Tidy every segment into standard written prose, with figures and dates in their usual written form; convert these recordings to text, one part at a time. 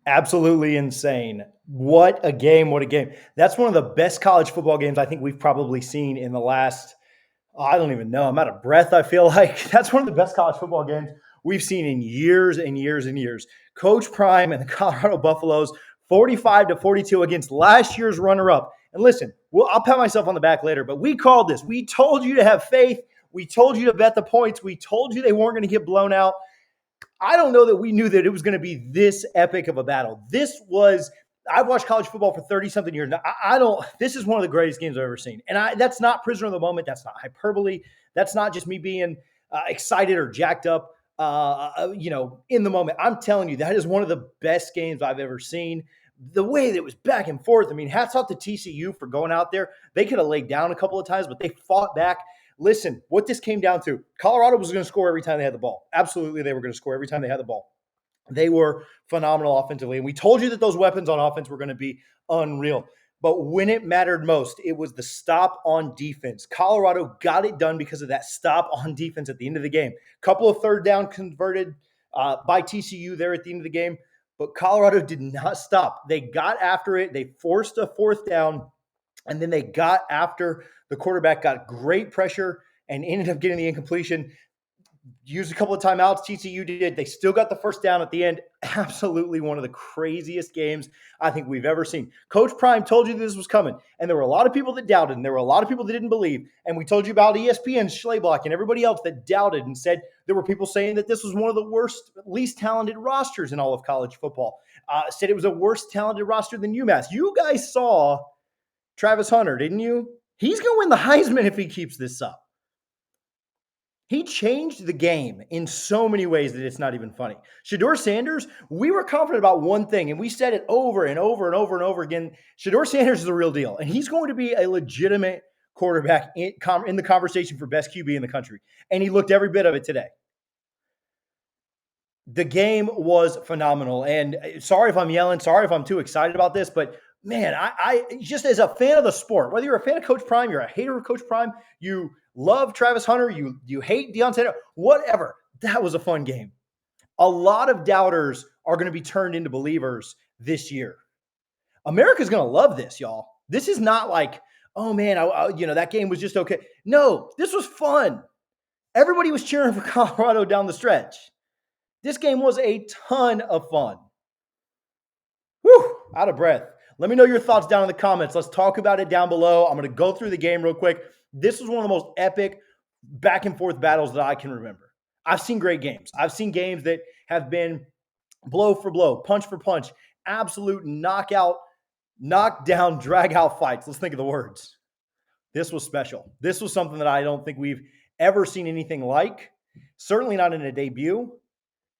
Absolutely insane. What a game. What a game. That's one of the best college football games I think we've probably seen in the last, I don't even know. I'm out of breath, I feel like. That's one of the best college football games we've seen in years and years and years. Coach Prime and the Colorado Buffaloes, 45-42 against last year's runner-up. And listen, I'll pat myself on the back later, but we called this. We told you to have faith. We told you to bet the points. We told you they weren't going to get blown out. I don't know that we knew that it was going to be this epic of a battle. I've watched college football for 30 something years now. This is one of the greatest games I've ever seen. And that's not prisoner of the moment. That's not hyperbole. That's not just me being excited or jacked up, in the moment. I'm telling you, that is one of the best games I've ever seen. The way that it was back and forth. I mean, hats off to TCU for going out there. They could have laid down a couple of times, but they fought back. Listen, what this came down to, Colorado was going to score every time they had the ball. Absolutely, they were going to score every time they had the ball. They were phenomenal offensively. And we told you that those weapons on offense were going to be unreal. But when it mattered most, it was the stop on defense. Colorado got it done because of that stop on defense at the end of the game. Couple of third down converted by TCU there at the end of the game. But Colorado did not stop. They got after it. They forced a fourth down. And then they got after the quarterback, got great pressure, and ended up getting the incompletion. Used a couple of timeouts, TCU did. They still got the first down at the end. Absolutely one of the craziest games I think we've ever seen. Coach Prime told you this was coming, and there were a lot of people that doubted, and there were a lot of people that didn't believe. And we told you about ESPN, Schlabach, and everybody else that doubted and said there were people saying that this was one of the worst, least talented rosters in all of college football. Said it was a worse talented roster than UMass. You guys saw Travis Hunter, didn't you? He's going to win the Heisman if he keeps this up. He changed the game in so many ways that it's not even funny. Shedeur Sanders, we were confident about one thing, and we said it over and over and over and over again. Shedeur Sanders is the real deal, and he's going to be a legitimate quarterback in the conversation for best QB in the country. And he looked every bit of it today. The game was phenomenal. And sorry if I'm yelling, sorry if I'm too excited about this, but man, I just as a fan of the sport, whether you're a fan of Coach Prime, you're a hater of Coach Prime, you love Travis Hunter, you hate Deion Sanders, whatever, that was a fun game. A lot of doubters are going to be turned into believers this year. America's going to love this, y'all. This is not like, oh man, that game was just okay. No, this was fun. Everybody was cheering for Colorado down the stretch. This game was a ton of fun. Whew, out of breath. Let me know your thoughts down in the comments. Let's talk about it down below. I'm going to go through the game real quick. This was one of the most epic back and forth battles that I can remember. I've seen great games. I've seen games that have been blow for blow, punch for punch, absolute knockout, knockdown, drag out fights. Let's think of the words. This was special. This was something that I don't think we've ever seen anything like. Certainly not in a debut.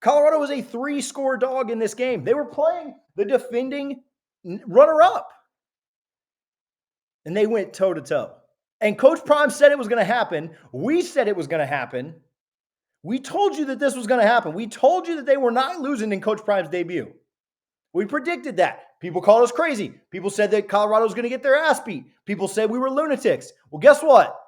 Colorado was a 3-score dog in this game. They were playing the defending runner-up. And they went toe-to-toe. And Coach Prime said it was going to happen. We said it was going to happen. We told you that this was going to happen. We told you that they were not losing in Coach Prime's debut. We predicted that. People called us crazy. People said that Colorado was going to get their ass beat. People said we were lunatics. Well, guess what?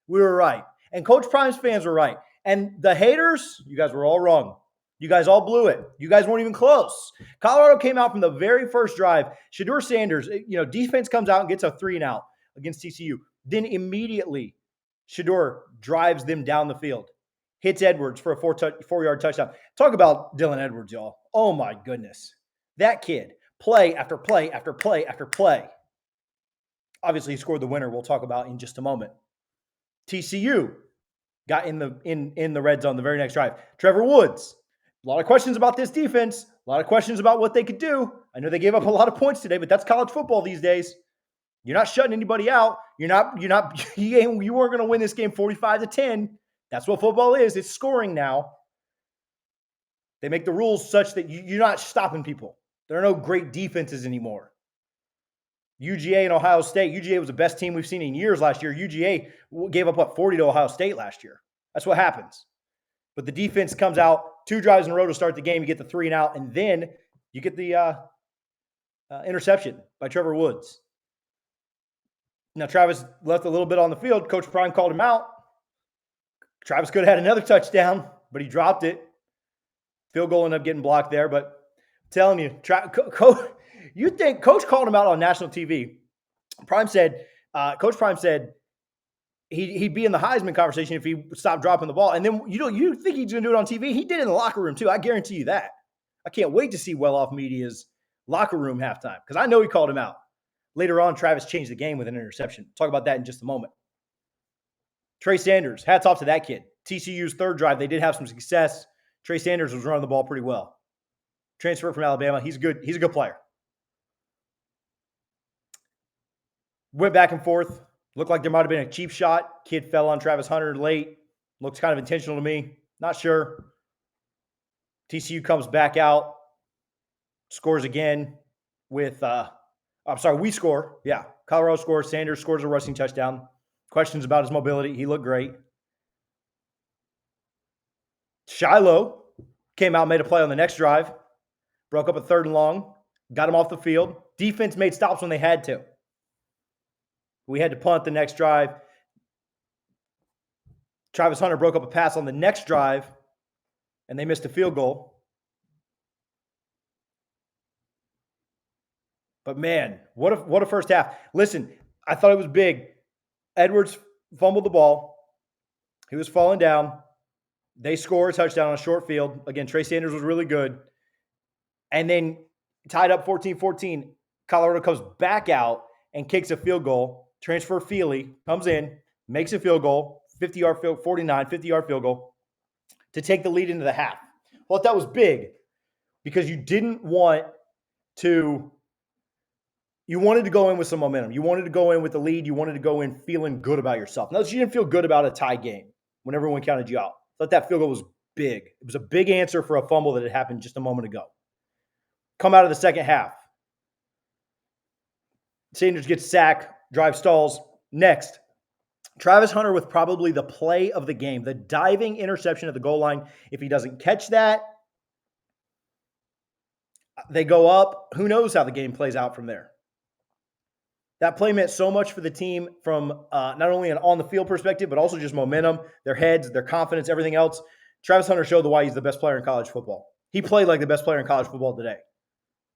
We were right. And Coach Prime's fans were right. And the haters, you guys were all wrong. You guys all blew it. You guys weren't even close. Colorado came out from the very first drive. Shedeur Sanders, defense comes out and gets a 3-and-out against TCU. Then immediately, Shedeur drives them down the field. Hits Edwards for a 4-yard touchdown. Talk about Dylan Edwards, y'all. Oh, my goodness. That kid, play after play after play after play. Obviously, he scored the winner we'll talk about in just a moment. TCU got in the red zone the very next drive. Trevor Woods. A lot of questions about this defense. A lot of questions about what they could do. I know they gave up a lot of points today, but that's college football these days. You're not shutting anybody out. You weren't going to win this game 45-10. That's what football is. It's scoring now. They make the rules such that you're not stopping people. There are no great defenses anymore. UGA and Ohio State. UGA was the best team we've seen in years last year. UGA gave up, 40 to Ohio State last year. That's what happens. But the defense comes out, 2 drives in a row to start the game. You get the 3-and-out, and then you get the interception by Trevor Woods. Now, Travis left a little bit on the field. Coach Prime called him out. Travis could have had another touchdown, but he dropped it. Field goal ended up getting blocked there. But Telling you, you think Coach called him out on national TV. Coach Prime said he'd be in the Heisman conversation if he stopped dropping the ball. And then, you think he's going to do it on TV? He did it in the locker room, too. I guarantee you that. I can't wait to see Well Off Media's locker room halftime because I know he called him out. Later on, Travis changed the game with an interception. Talk about that in just a moment. Trey Sanders, hats off to that kid. TCU's third drive, they did have some success. Trey Sanders was running the ball pretty well. Transfer from Alabama. He's a good player. Went back and forth. Looked like there might have been a cheap shot. Kid fell on Travis Hunter late. Looks kind of intentional to me. Not sure. TCU comes back out. Scores again with we score. Yeah. Colorado scores. Sanders scores a rushing touchdown. Questions about his mobility. He looked great. Shiloh came out, made a play on the next drive. Broke up a 3rd and long. Got him off the field. Defense made stops when they had to. We had to punt the next drive. Travis Hunter broke up a pass on the next drive, and they missed a field goal. But, man, what a first half. Listen, I thought it was big. Edwards fumbled the ball. He was falling down. They score a touchdown on a short field. Again, Trey Sanders was really good. And then tied up 14-14. Colorado comes back out and kicks a field goal. Transfer Feely comes in, makes a field goal, 50-yard field, 50-yard field goal to take the lead into the half. Well, that was big because you wanted to go in with some momentum. You wanted to go in with the lead. You wanted to go in feeling good about yourself. Notice you didn't feel good about a tie game when everyone counted you out. I thought that field goal was big. It was a big answer for a fumble that had happened just a moment ago. Come out of the second half. Sanders gets sacked. Drive stalls. Next, Travis Hunter with probably the play of the game, the diving interception at the goal line. If he doesn't catch that, they go up. Who knows how the game plays out from there? That play meant so much for the team from not only an on-the-field perspective, but also just momentum, their heads, their confidence, everything else. Travis Hunter showed why he's the best player in college football. He played like the best player in college football today.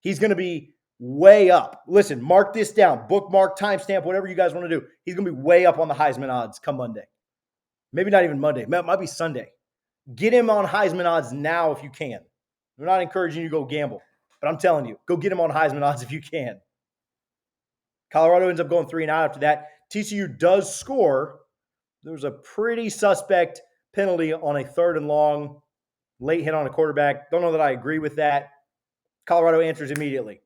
He's going to be way up. Listen, mark this down. Bookmark, timestamp, whatever you guys want to do. He's going to be way up on the Heisman odds come Monday. Maybe not even Monday. It might be Sunday. Get him on Heisman odds now if you can. I'm not encouraging you to go gamble, but I'm telling you, go get him on Heisman odds if you can. Colorado ends up going 3-9 after that. TCU does score. There was a pretty suspect penalty on a 3rd and long, late hit on a quarterback. Don't know that I agree with that. Colorado answers immediately.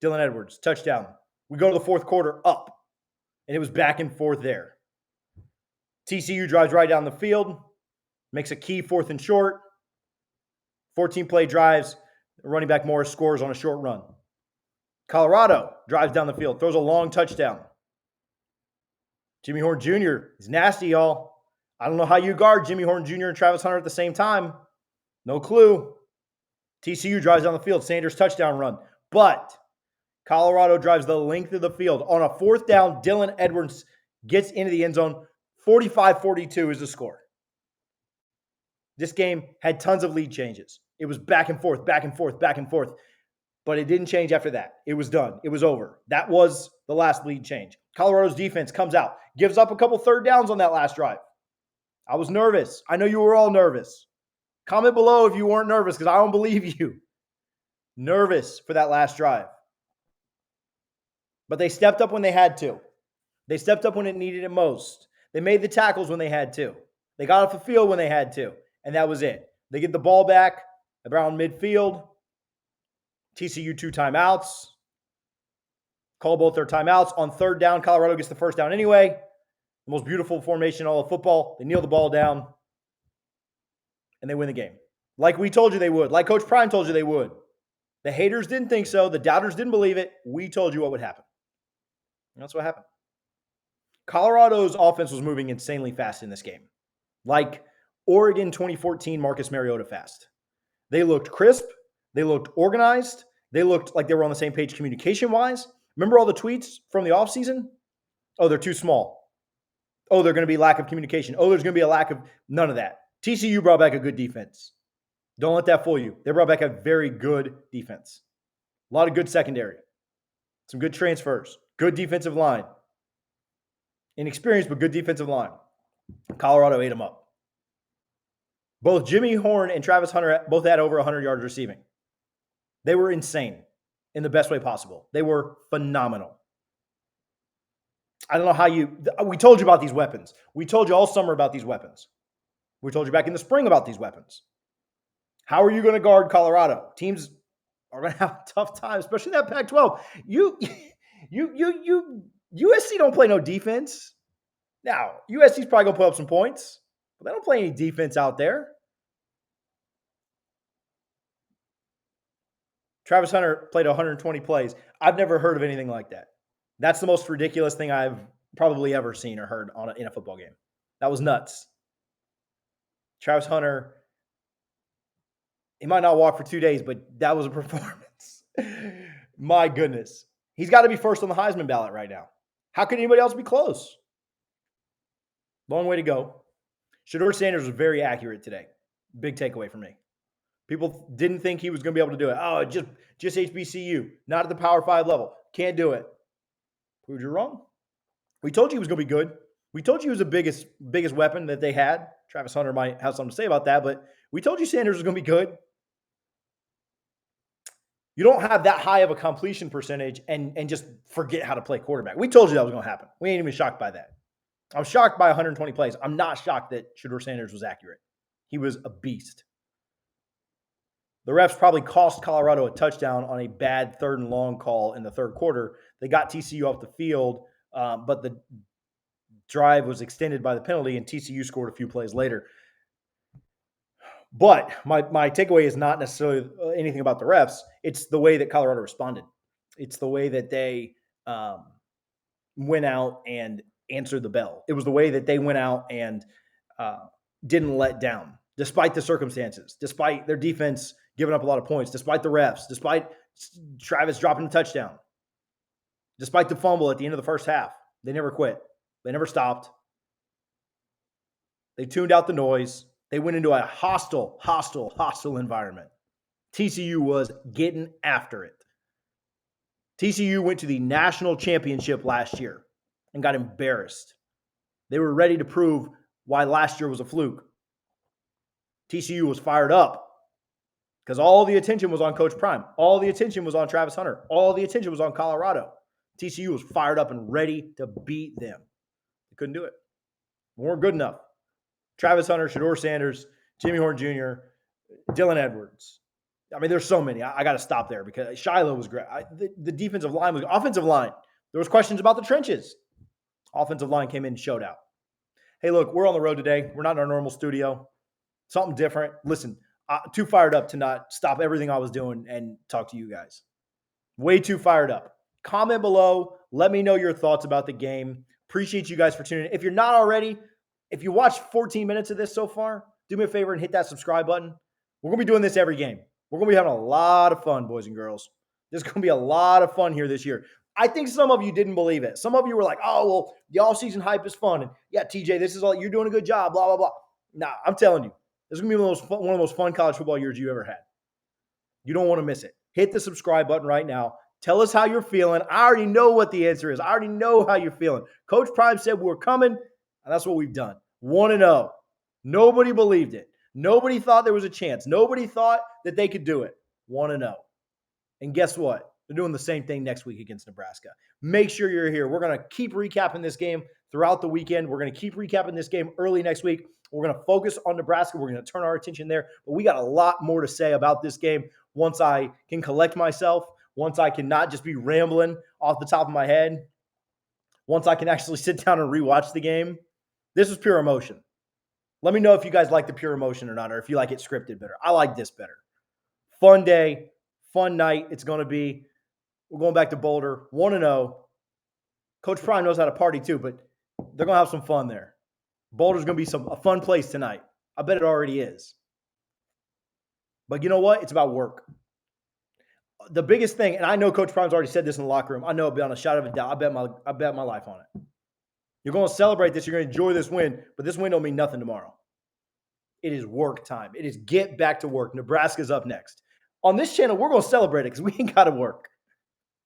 Dylan Edwards, touchdown. We go to the 4th quarter up, and it was back and forth there. TCU drives right down the field, makes a key 4th and short. 14-play drives. Running back Morris scores on a short run. Colorado drives down the field, throws a long touchdown. Jimmy Horn Jr. is nasty, y'all. I don't know how you guard Jimmy Horn Jr. and Travis Hunter at the same time. No clue. TCU drives down the field, Sanders touchdown run. But Colorado drives the length of the field. On a 4th down, Dylan Edwards gets into the end zone. 45-42 is the score. This game had tons of lead changes. It was back and forth, back and forth, back and forth. But it didn't change after that. It was done. It was over. That was the last lead change. Colorado's defense comes out, gives up a couple 3rd downs on that last drive. I was nervous. I know you were all nervous. Comment below if you weren't nervous because I don't believe you. Nervous for that last drive. But they stepped up when they had to. They stepped up when it needed it most. They made the tackles when they had to. They got off the field when they had to. And that was it. They get the ball back around midfield. TCU 2 timeouts. Call both their timeouts. On 3rd down, Colorado gets the 1st down anyway. The most beautiful formation in all of football. They kneel the ball down. And they win the game. Like we told you they would. Like Coach Prime told you they would. The haters didn't think so. The doubters didn't believe it. We told you what would happen. And that's what happened. Colorado's offense was moving insanely fast in this game. Like Oregon 2014 Marcus Mariota fast. They looked crisp. They looked organized. They looked like they were on the same page communication-wise. Remember all the tweets from the offseason? Oh, they're too small. Oh, there's going to be lack of communication. Oh, there's going to be a lack of none of that. TCU brought back a good defense. Don't let that fool you. They brought back a very good defense. A lot of good secondary. Some good transfers. Good defensive line. Inexperienced, but good defensive line. Colorado ate them up. Both Jimmy Horn and Travis Hunter both had over 100 yards receiving. They were insane in the best way possible. They were phenomenal. I don't know how we told you about these weapons. We told you all summer about these weapons. We told you back in the spring about these weapons. How are you going to guard Colorado? Teams are going to have a tough time, especially that Pac-12. USC don't play no defense. Now, USC's probably going to put up some points, but they don't play any defense out there. Travis Hunter played 120 plays. I've never heard of anything like that. That's the most ridiculous thing I've probably ever seen or heard in a football game. That was nuts. Travis Hunter, he might not walk for 2 days, but that was a performance. My goodness. He's got to be first on the Heisman ballot right now. How could anybody else be close? Long way to go. Shedeur Sanders was very accurate today. Big takeaway for me. People didn't think he was going to be able to do it. Oh, just HBCU, not at the Power 5 level. Can't do it. Proved you wrong. We told you he was going to be good. We told you he was the biggest weapon that they had. Travis Hunter might have something to say about that, but we told you Sanders was going to be good. You don't have that high of a completion percentage and just forget how to play quarterback. We told you that was going to happen. We ain't even shocked by that. I'm shocked by 120 plays. I'm not shocked that Shedeur Sanders was accurate. He was a beast. The refs probably cost Colorado a touchdown on a bad 3rd and long call in the third quarter. They got TCU off the field, but the drive was extended by the penalty, and TCU scored a few plays later. But my takeaway is not necessarily anything about the refs. It's the way that Colorado responded. It's the way that they went out and answered the bell. It was the way that they went out and didn't let down, despite the circumstances, despite their defense giving up a lot of points, despite the refs, despite Travis dropping a touchdown, despite the fumble at the end of the first half. They never quit. They never stopped. They tuned out the noise. They went into a hostile environment. TCU was getting after it. TCU went to the national championship last year and got embarrassed. They were ready to prove why last year was a fluke. TCU was fired up because all the attention was on Coach Prime. All the attention was on Travis Hunter. All the attention was on Colorado. TCU was fired up and ready to beat them. They couldn't do it. They weren't good enough. Travis Hunter, Shedeur Sanders, Jimmy Horn Jr., Dylan Edwards. I mean, there's so many. I got to stop there because Shiloh was great. The defensive line was offensive line. There was questions about the trenches. Offensive line came in and showed out. Hey, look, we're on the road today. We're not in our normal studio. Something different. Listen, too fired up to not stop everything I was doing and talk to you guys. Way too fired up. Comment below. Let me know your thoughts about the game. Appreciate you guys for tuning in. If you're not already, if you watched 14 minutes of this so far, do me a favor and hit that subscribe button. We're going to be doing this every game. We're going to be having a lot of fun, boys and girls. There's going to be a lot of fun here this year. I think some of you didn't believe it. Some of you were like, oh, well, the all-season hype is fun. And yeah, TJ, this is all, you're doing a good job, blah, blah, blah. Nah, I'm telling you, this is going to be one of the most fun college football years you ever had. You don't want to miss it. Hit the subscribe button right now. Tell us how you're feeling. I already know what the answer is. I already know how you're feeling. Coach Prime said we're coming, and that's what we've done. 1-0. Nobody believed it. Nobody thought there was a chance. Nobody thought that they could do it. 1-0. And guess what? They're doing the same thing next week against Nebraska. Make sure you're here. We're going to keep recapping this game throughout the weekend. We're going to keep recapping this game early next week. We're going to focus on Nebraska. We're going to turn our attention there. But we got a lot more to say about this game once I can collect myself, once I can not just be rambling off the top of my head, once I can actually sit down and rewatch the game. This is pure emotion. Let me know if you guys like the pure emotion or not, or if you like it scripted better. I like this better. Fun day, fun night it's going to be. We're going back to Boulder, 1-0. Coach Prime knows how to party too, but they're going to have some fun there. Boulder's going to be a fun place tonight. I bet it already is. But you know what? It's about work. The biggest thing, and I know Coach Prime's already said this in the locker room. I know beyond a shadow of a doubt. I bet my life on it. You're going to celebrate this. You're going to enjoy this win, but this win don't mean nothing tomorrow. It is work time. It is get back to work. Nebraska's up next. On this channel, we're going to celebrate it because we ain't got to work.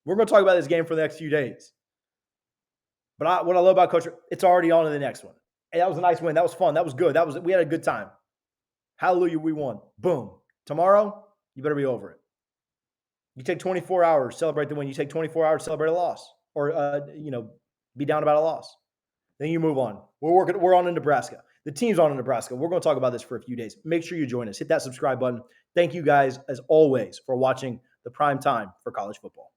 We're going to talk about this game for the next few days. But what I love about Coach, it's already on to the next one. Hey, that was a nice win. That was fun. That was good. We had a good time. Hallelujah, we won. Boom. Tomorrow, you better be over it. You take 24 hours, celebrate the win. You take 24 hours, celebrate a loss, or be down about a loss. Then you move on. We're on to Nebraska. The team's on to Nebraska. We're going to talk about this for a few days. Make sure you join us. Hit that subscribe button. Thank you guys, as always, for watching the prime time for college football.